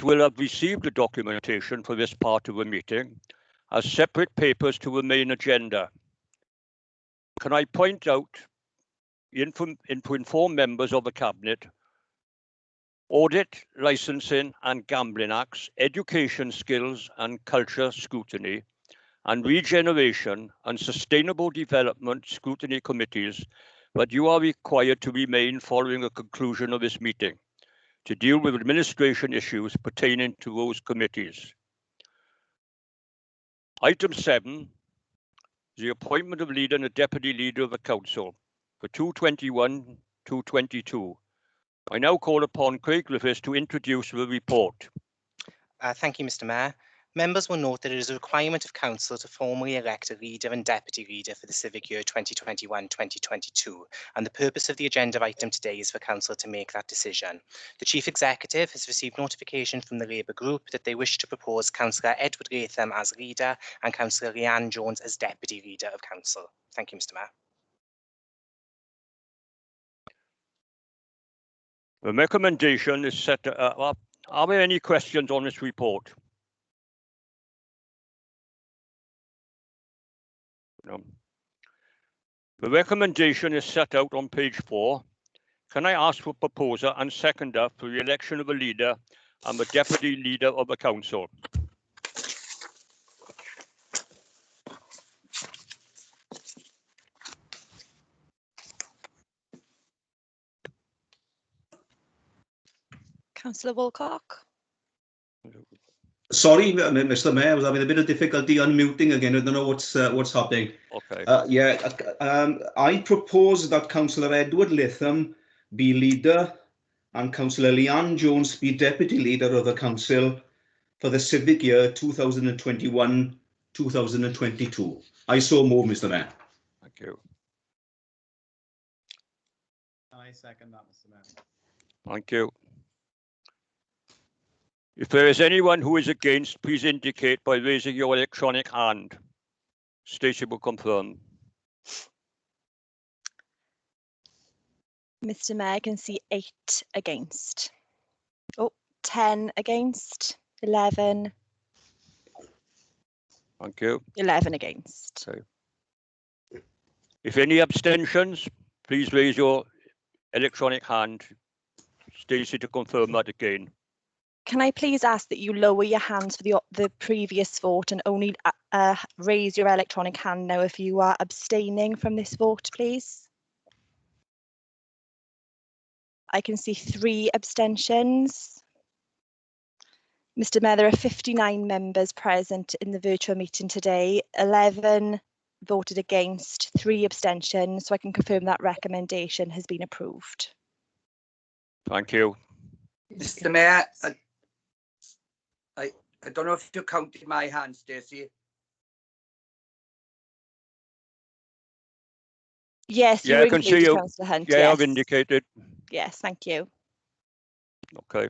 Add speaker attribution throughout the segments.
Speaker 1: will have received the documentation for this part of the meeting as separate papers to the main agenda. Can I point out, to inform members of the Cabinet, Audit, Licensing and Gambling Acts, Education Skills and Culture Scrutiny, and Regeneration and Sustainable Development Scrutiny Committees that you are required to remain following the conclusion of this meeting to deal with administration issues pertaining to those committees. Item 7, the appointment of leader and a deputy leader of the council for 2021-2022. I now call upon Craig Griffiths to introduce the report.
Speaker 2: Thank you, Mr. Mayor. Members will note that it is a requirement of Council to formally elect a leader and deputy leader for the civic year 2021-2022, and the purpose of the agenda item today is for Council to make that decision. The Chief Executive has received notification from the Labour Group that they wish to propose Councillor Edward Latham as leader and Councillor Leanne Jones as deputy leader of Council. Thank you, Mr. Mayor.
Speaker 1: The recommendation is set up. Are there any questions on this report? No. The recommendation is set out on page 4. Can I ask for proposer and seconder for the election of a leader and the deputy leader of the council?
Speaker 3: Councillor Wilcock.
Speaker 4: Sorry, Mr. Mayor, I was having a bit of difficulty unmuting again. I don't know what's happening.
Speaker 1: Okay.
Speaker 4: I propose that Councillor Edward Latham be leader and Councillor Leanne Jones be deputy leader of the council for the civic year 2021-2022. I so move, Mr. Mayor.
Speaker 1: Thank you.
Speaker 5: I second that, Mr. Mayor.
Speaker 1: Thank you. If there is anyone who is against, please indicate by raising your electronic hand. Stacey will confirm.
Speaker 3: Mr. Mayor, I can see 8 against. 10 against, 11.
Speaker 1: Thank you.
Speaker 3: 11 against.
Speaker 1: Okay. If any abstentions, please raise your electronic hand. Stacey to confirm that again.
Speaker 3: Can I please ask that you lower your hands for the previous vote and only raise your electronic hand now if you are abstaining from this vote, please? I can see 3 abstentions. Mr. Mayor, there are 59 members present in the virtual meeting today. 11 voted against, 3 abstentions, so I can confirm that recommendation has been approved.
Speaker 1: Thank you.
Speaker 6: Mr. Mayor, I don't know if you counted my hand, Stacey.
Speaker 3: Yes,
Speaker 1: yeah,
Speaker 3: you
Speaker 1: I can see you.
Speaker 3: Councillor Hunt.
Speaker 1: Yeah,
Speaker 3: yes.
Speaker 1: I've indicated.
Speaker 3: Yes, thank you.
Speaker 1: Okay.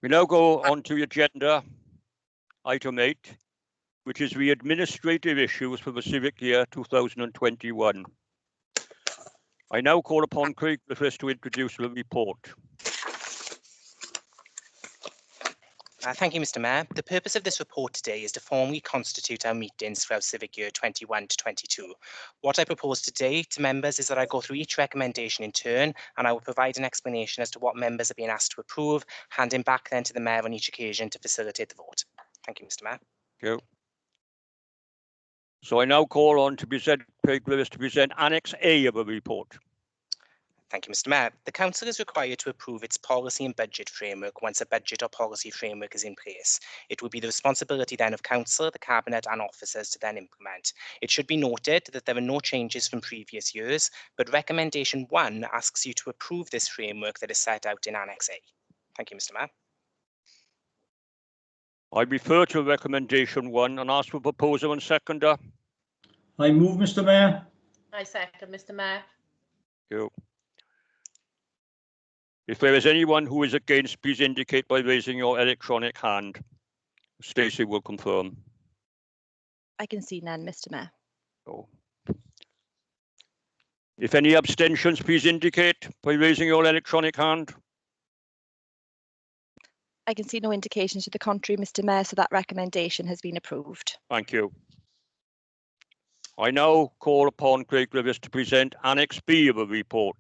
Speaker 1: We now go on to agenda item 8, which is the administrative issues for the civic year 2021. I now call upon Craig Griffiths to introduce the report.
Speaker 2: Thank you, Mr. Mayor. The purpose of this report today is to formally constitute our meetings for our civic year 21-22. What I propose today to members is that I go through each recommendation in turn, and I will provide an explanation as to what members are being asked to approve, handing back then to the Mayor on each occasion to facilitate the vote. Thank you, Mr. Mayor.
Speaker 1: Thank you. So I now call on to present Craig Griffiths to present Annex A of the report.
Speaker 2: Thank you, Mr. Mayor. The Council is required to approve its policy and budget framework once a budget or policy framework is in place. It will be the responsibility then of Council, the Cabinet and officers to then implement. It should be noted that there are no changes from previous years, but Recommendation 1 asks you to approve this framework that is set out in Annex A. Thank you, Mr. Mayor.
Speaker 1: I refer to Recommendation 1 and ask for proposer and seconder.
Speaker 5: I move, Mr. Mayor.
Speaker 7: I second, Mr. Mayor.
Speaker 1: Thank you. If there is anyone who is against, please indicate by raising your electronic hand. Stacey will confirm.
Speaker 3: I can see none, Mr. Mayor.
Speaker 1: Oh. If any abstentions, please indicate by raising your electronic hand.
Speaker 3: I can see no indications to the contrary, Mr Mayor, so that recommendation has been approved.
Speaker 1: Thank you. I now call upon Craig Griffiths to present Annex B of the report.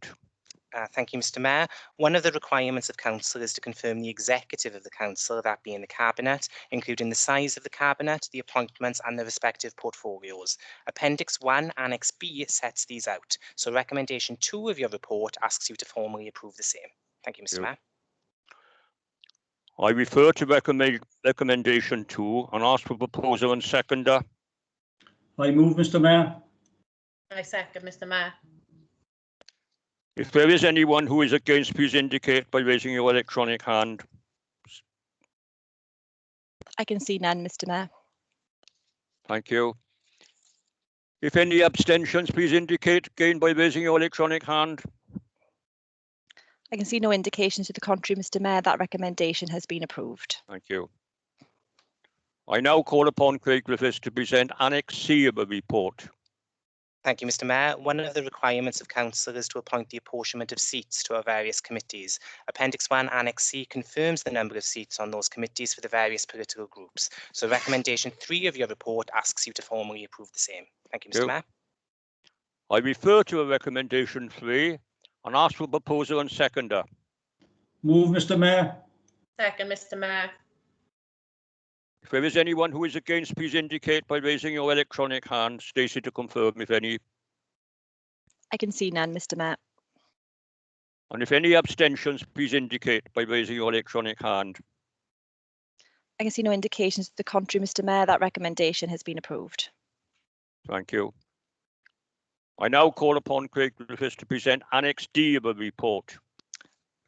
Speaker 2: Thank you, Mr Mayor. One of the requirements of Council is to confirm the executive of the Council, that being the Cabinet, including the size of the Cabinet, the appointments and the respective portfolios. Appendix 1, Annex B sets these out. So recommendation 2 of your report asks you to formally approve the same. Thank you, Mr Mayor.
Speaker 1: I refer to recommendation 2 and ask for proposer and seconder.
Speaker 5: I move, Mr Mayor.
Speaker 7: I second, Mr Mayor.
Speaker 1: If there is anyone who is against, please indicate by raising your electronic hand.
Speaker 3: I can see none, Mr Mayor.
Speaker 1: Thank you. If any abstentions, please indicate again by raising your electronic hand.
Speaker 3: I can see no indications to the contrary, Mr Mayor. That recommendation has been approved.
Speaker 1: Thank you. I now call upon Craig Griffiths to present Annex C of the report.
Speaker 2: Thank you, Mr Mayor. One of the requirements of Council is to appoint the apportionment of seats to our various committees. Appendix 1, Annex C confirms the number of seats on those committees for the various political groups. So recommendation 3 of your report asks you to formally approve the same. Thank you, Mr Mayor.
Speaker 1: I refer to recommendation 3 and ask for proposer and seconder.
Speaker 5: Move, Mr Mayor.
Speaker 7: Second, Mr Mayor.
Speaker 1: If there is anyone who is against, please indicate by raising your electronic hand. Stacey to confirm if any.
Speaker 3: I can see none, Mr Mayor.
Speaker 1: And if any abstentions, please indicate by raising your electronic hand.
Speaker 3: I can see no indications to the contrary, Mr Mayor. That recommendation has been approved.
Speaker 1: Thank you. I now call upon Craig Griffiths to present Annex D of the report.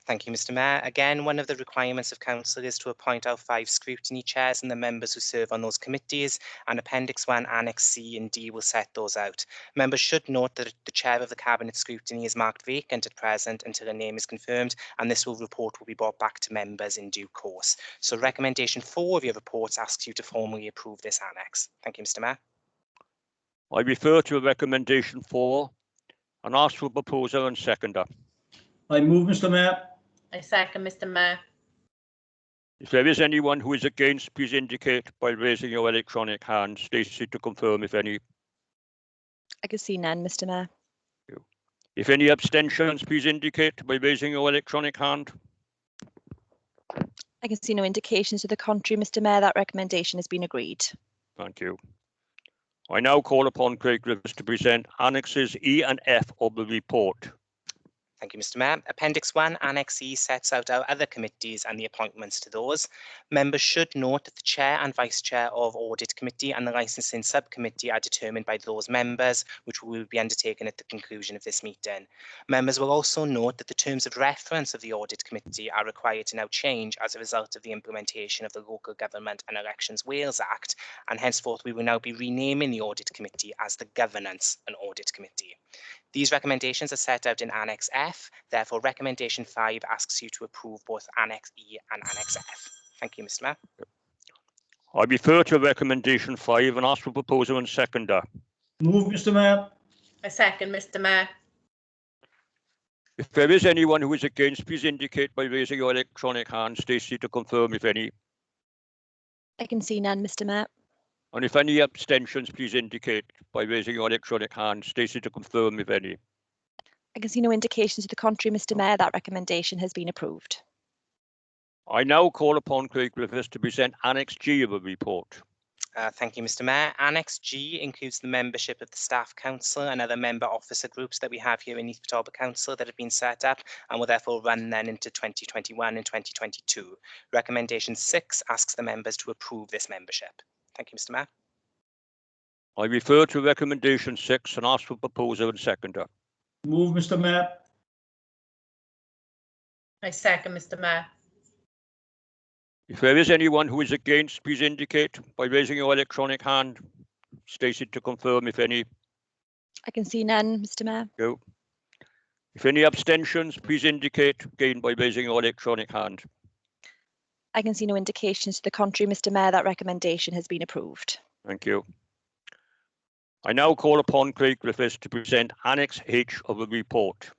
Speaker 2: Thank you, Mr Mayor. Again, one of the requirements of Council is to appoint our 5 scrutiny chairs and the members who serve on those committees, and Appendix 1, Annex C and D will set those out. Members should note that the chair of the Cabinet scrutiny is marked vacant at present until a name is confirmed, and this report will be brought back to members in due course. So recommendation 4 of your reports asks you to formally approve this annex. Thank you, Mr Mayor.
Speaker 1: I refer to recommendation 4 and ask for proposer and seconder.
Speaker 5: I move, Mr Mayor.
Speaker 7: I second, Mr Mayor.
Speaker 1: If there is anyone who is against, please indicate by raising your electronic hand. Stacey to confirm if any.
Speaker 3: I can see none, Mr Mayor.
Speaker 1: If any abstentions, please indicate by raising your electronic hand.
Speaker 3: I can see no indications to the contrary, Mr Mayor. That recommendation has been agreed.
Speaker 1: Thank you. I now call upon Craig Griffiths to present Annexes E and F of the report.
Speaker 2: Thank you, Mr Mayor. Appendix 1, Annex E sets out our other committees and the appointments to those. Members should note that the Chair and Vice Chair of Audit Committee and the Licensing Subcommittee are determined by those members, which will be undertaken at the conclusion of this meeting. Members will also note that the terms of reference of the Audit Committee are required to now change as a result of the implementation of the Local Government and Elections Wales Act, and henceforth we will now be renaming the Audit Committee as the Governance and Audit Committee. These recommendations are set out in Annex F, therefore recommendation 5 asks you to approve both Annex E and Annex F. Thank you, Mr Mayor.
Speaker 1: I refer to recommendation 5 and ask for proposer and seconder.
Speaker 5: Move, Mr Mayor.
Speaker 7: I second, Mr Mayor.
Speaker 1: If there is anyone who is against, please indicate by raising your electronic hand. Stacey to confirm if any.
Speaker 3: I can see none, Mr Mayor.
Speaker 1: And if any abstentions, please indicate by raising your electronic hand. Stacey to confirm if any.
Speaker 3: I can see no indications to the contrary, Mr Mayor. That recommendation has been approved.
Speaker 1: I now call upon Craig Griffiths to present Annex G of the report.
Speaker 2: Thank you, Mr Mayor. Annex G includes the membership of the Staff Council and other member officer groups that we have here in Neath Talbot Council that have been set up and will therefore run then into 2021 and 2022. Recommendation 6 asks the members to approve this membership. Thank you, Mr Mayor.
Speaker 1: I refer to recommendation 6 and ask for proposer and seconder.
Speaker 5: Move, Mr Mayor.
Speaker 7: I second, Mr Mayor.
Speaker 1: If there is anyone who is against, please indicate by raising your electronic hand. Stacey to confirm if any.
Speaker 3: I can see none, Mr Mayor.
Speaker 1: Go. If any abstentions, please indicate again by raising your electronic hand.
Speaker 3: I can see no indications to the contrary, Mr Mayor. That recommendation has been approved.
Speaker 1: Thank you. I now call upon Craig Griffiths to present Annex H of the report.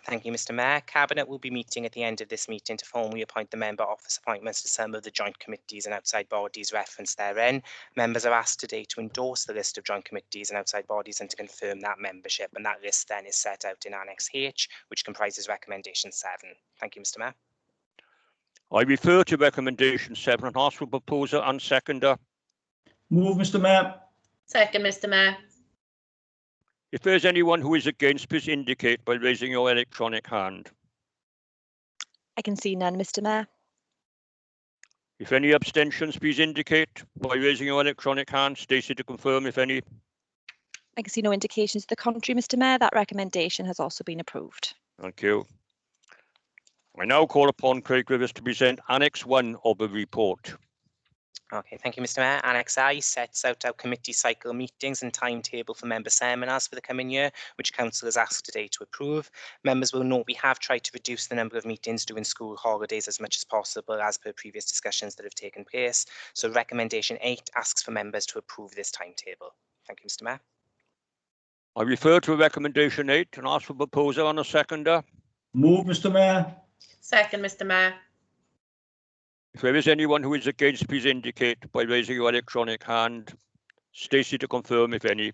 Speaker 2: Thank you, Mr. Mayor. Cabinet will be meeting at the end of this meeting to formally appoint the member office appointments to some of the joint committees and outside bodies referenced therein. Members are asked today to endorse the list of joint committees and outside bodies and to confirm that membership, and that list then is set out in Annex H, which comprises recommendation 7. Thank you, Mr. Mayor.
Speaker 1: I refer to recommendation 7 and ask for proposer and seconder.
Speaker 5: Move, Mr. Mayor.
Speaker 7: Second, Mr. Mayor.
Speaker 1: If there is anyone who is against, please indicate by raising your electronic hand.
Speaker 3: I can see none, Mr. Mayor.
Speaker 1: If any abstentions, please indicate by raising your electronic hand. Stacey to confirm if any.
Speaker 3: I can see no indications to the contrary, Mr. Mayor. That recommendation has also been approved.
Speaker 1: Thank you. I now call upon Craig Rivers to present Annex 1 of the report.
Speaker 2: Okay, thank you, Mr. Mayor. Annex I sets out our committee cycle meetings and timetable for member seminars for the coming year, which Council has asked today to approve. Members will note we have tried to reduce the number of meetings during school holidays as much as possible, as per previous discussions that have taken place. So recommendation 8 asks for members to approve this timetable. Thank you, Mr. Mayor.
Speaker 1: I refer to recommendation 8 and ask for proposer and a seconder.
Speaker 5: Move, Mr. Mayor.
Speaker 7: Second, Mr. Mayor.
Speaker 1: If there is anyone who is against, please indicate by raising your electronic hand. Stacey to confirm if any.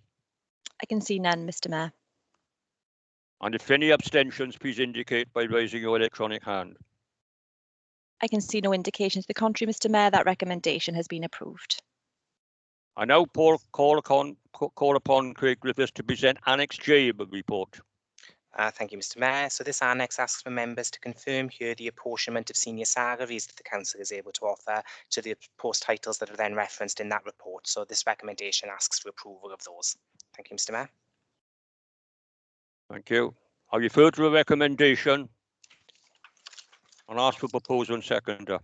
Speaker 3: I can see none, Mr. Mayor.
Speaker 1: And if any abstentions, please indicate by raising your electronic hand.
Speaker 3: I can see no indications to the contrary, Mr. Mayor. That recommendation has been approved.
Speaker 1: I now call upon Craig Rivers to present Annex J of the report.
Speaker 2: Thank you, Mr. Mayor. So this annex asks for members to confirm here the apportionment of senior salaries that the Council is able to offer to the post titles that are then referenced in that report. So this recommendation asks for approval of those. Thank you, Mr. Mayor.
Speaker 1: Thank you. I refer to a recommendation and ask for proposer and seconder.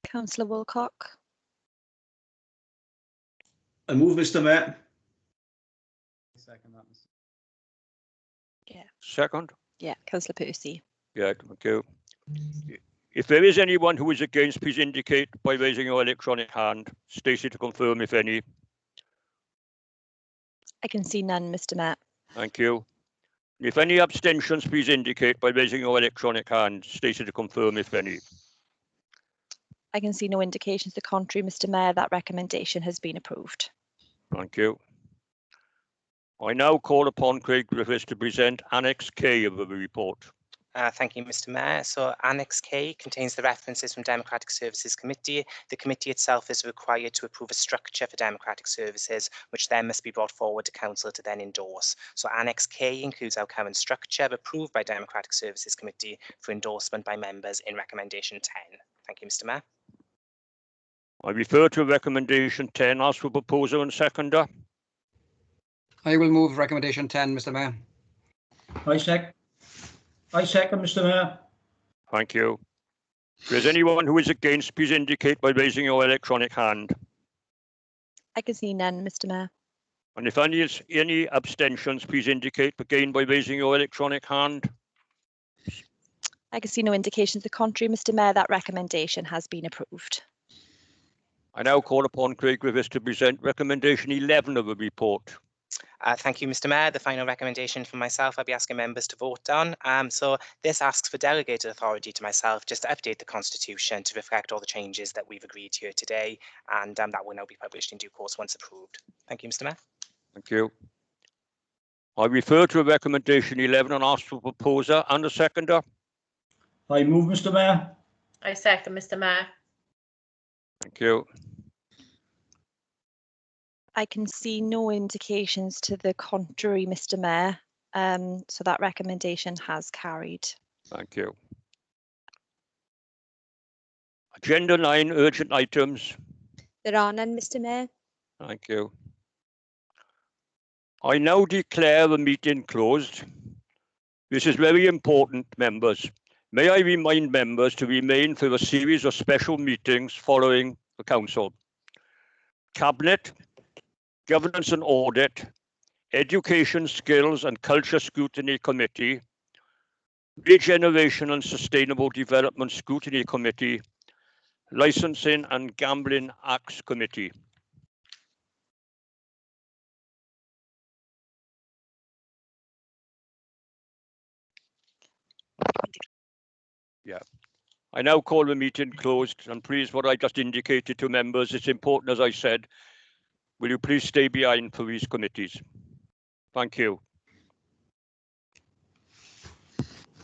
Speaker 3: Councillor Wilcock.
Speaker 4: I move, Mr. Mayor.
Speaker 5: Second that, Mr.
Speaker 1: Second?
Speaker 3: Yeah, Councillor Percy.
Speaker 1: Yeah, thank you. If there is anyone who is against, please indicate by raising your electronic hand. Stacey to confirm if any.
Speaker 3: I can see none, Mr. Mayor.
Speaker 1: Thank you. If any abstentions, please indicate by raising your electronic hand. Stacey to confirm if any.
Speaker 3: I can see no indications to the contrary, Mr. Mayor. That recommendation has been approved.
Speaker 1: Thank you. I now call upon Craig Griffiths to present Annex K of the report.
Speaker 2: Thank you, Mr. Mayor. So Annex K contains the references from Democratic Services Committee. The committee itself is required to approve a structure for democratic services, which then must be brought forward to Council to then endorse. So Annex K includes our current structure approved by Democratic Services Committee for endorsement by members in recommendation 10. Thank you, Mr. Mayor.
Speaker 1: I refer to recommendation 10. Ask for proposer and seconder.
Speaker 8: I will move recommendation 10, Mr. Mayor.
Speaker 5: I second, Mr. Mayor.
Speaker 1: Thank you. If there's anyone who is against, please indicate by raising your electronic hand.
Speaker 3: I can see none, Mr. Mayor.
Speaker 1: And if any abstentions, please indicate again by raising your electronic hand.
Speaker 3: I can see no indications to the contrary, Mr. Mayor. That recommendation has been approved.
Speaker 1: I now call upon Craig Griffiths to present recommendation 11 of the report.
Speaker 2: Thank you, Mr. Mayor. The final recommendation from myself, I'll be asking members to vote on. So this asks for delegated authority to myself just to update the Constitution to reflect all the changes that we've agreed here today, and that will now be published in due course once approved. Thank you, Mr. Mayor.
Speaker 1: Thank you. I refer to recommendation 11 and ask for proposer and a seconder.
Speaker 5: I move, Mr. Mayor.
Speaker 7: I second, Mr. Mayor.
Speaker 1: Thank you.
Speaker 3: I can see no indications to the contrary, Mr. Mayor. So that recommendation has carried.
Speaker 1: Thank you. Agenda 9, urgent items.
Speaker 9: There are none, Mr. Mayor.
Speaker 1: Thank you. I now declare the meeting closed. This is very important, members. May I remind members to remain for a series of special meetings following the Council. Cabinet, Governance and Audit, Education, Skills and Culture Scrutiny Committee, Regeneration and Sustainable Development Scrutiny Committee, Licensing and Gambling Acts Committee. I now call the meeting closed, and please, what I just indicated to members, it's important, as I said, will you please stay behind for these committees? Thank you.